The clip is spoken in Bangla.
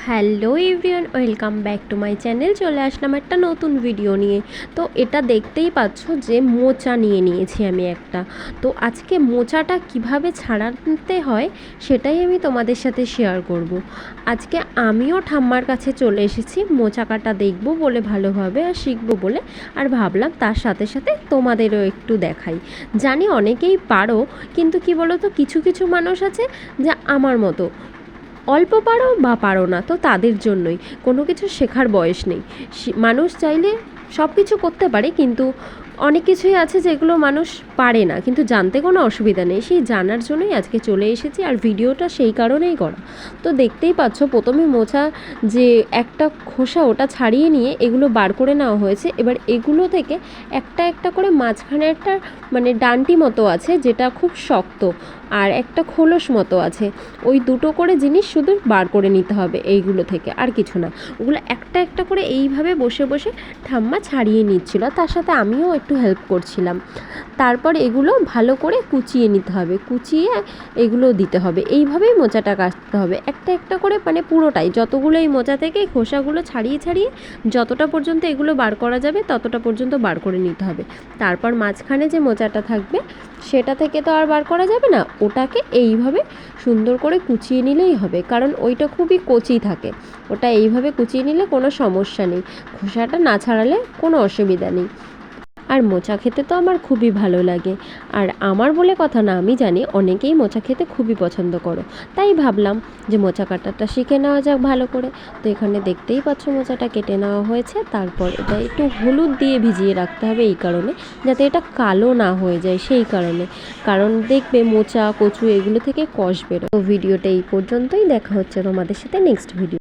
Hello everyone, welcome back to my channel. চলে আসলাম একটা নতুন ভিডিও নিয়ে। তো এটা দেখতেই পাচ্ছ যে মোচা নিয়ে নিয়েছি আমি একটা। তো আজকে মোচাটা কিভাবে ছাড়াতে হয় সেটাই আমি তোমাদের সাথে শেয়ার করব। আজকে আমিও ঠাম্মার কাছে চলে এসেছি মোচা কাটা দেখবো বলে, ভালোভাবে আর শিখবো বলে। আর ভাবলাম তার সাথে সাথে তোমাদেরও একটু দেখাই। জানি অনেকেই পারো, কিন্তু কি বলো তো, কিছু কিছু মানুষ আছে যা আমার মতো অল্প পারো বা পারো না, তো তাদের জন্যই। কোনো কিছু শেখার বয়স নেই। মানুষ চাইলে সব কিছু করতে পারে, কিন্তু অনেক কিছুই আছে যেগুলো মানুষ পারে না, কিন্তু জানতে কোনো অসুবিধা নেই। সেই জানার জন্যই আজকে চলে এসেছি, আর ভিডিওটা সেই কারণেই করা। তো দেখতেই পাচ্ছ, প্রথমে মোচা যে একটা খোসা ওটা ছাড়িয়ে নিয়ে এগুলো বার করে নেওয়া হয়েছে। এবার এগুলো থেকে একটা একটা করে মাঝখানে একটা ডান্টি মতো আছে, যেটা খুব শক্ত, আর একটা খোলস মতো আছে। ওই দুটো করে জিনিস শুধু বার করে নিতে হবে এইগুলো থেকে, আর কিছু না। ওগুলো একটা একটা করে এইভাবে বসে বসে ঠাম্মা ছাড়িয়ে নিচ্ছিল, তার সাথে আমিও একটু হেল্প করছিলাম। তারপর এগুলো ভালো করে কুচিয়ে নিতে হবে, কুচিয়ে এগুলো দিতে হবে। এইভাবেই মোচাটা কাটতে হবে, একটা একটা করে, পুরোটাই, যতগুলো এই মোচা থেকে খোসাগুলো ছাড়িয়ে ছাড়িয়ে যতটা পর্যন্ত এগুলো বার করা যাবে ততটা পর্যন্ত বার করে নিতে হবে। তারপর মাঝখানে যে মোচাটা থাকবে সেটা থেকে তো আর বার করা যাবে না, ওটাকে এইভাবে সুন্দর করে কুচিয়ে নিলেই হবে, কারণ ওইটা খুবই কচি থাকে। ওটা এইভাবে কুচিয়ে নিলে কোনো সমস্যা নেই, খোসাটা না ছাড়ালে কোনো অসুবিধা নেই। আর মোচা খেতে তো আমার খুবই ভালো লাগে। আর আমার বলে কথা না, আমি জানি অনেকেই মোচা খেতে খুবই পছন্দ করো, তাই ভাবলাম যে মোচা কাটাটা শিখে নেওয়া যাক ভালো করে। তো এখানে দেখতেই পাচ্ছ মোচাটা কেটে নেওয়া হয়েছে। তারপর এটা একটু হলুদ দিয়ে ভিজিয়ে রাখতে হবে, এই কারণে যাতে এটা কালো না হয়ে যায়, সেই কারণে। কারণ দেখবে মোচা, কচু এগুলো থেকে কষ বেরোয়। তো ভিডিওটা এই পর্যন্তই, দেখা হচ্ছে তোমাদের সাথে নেক্সট ভিডিও।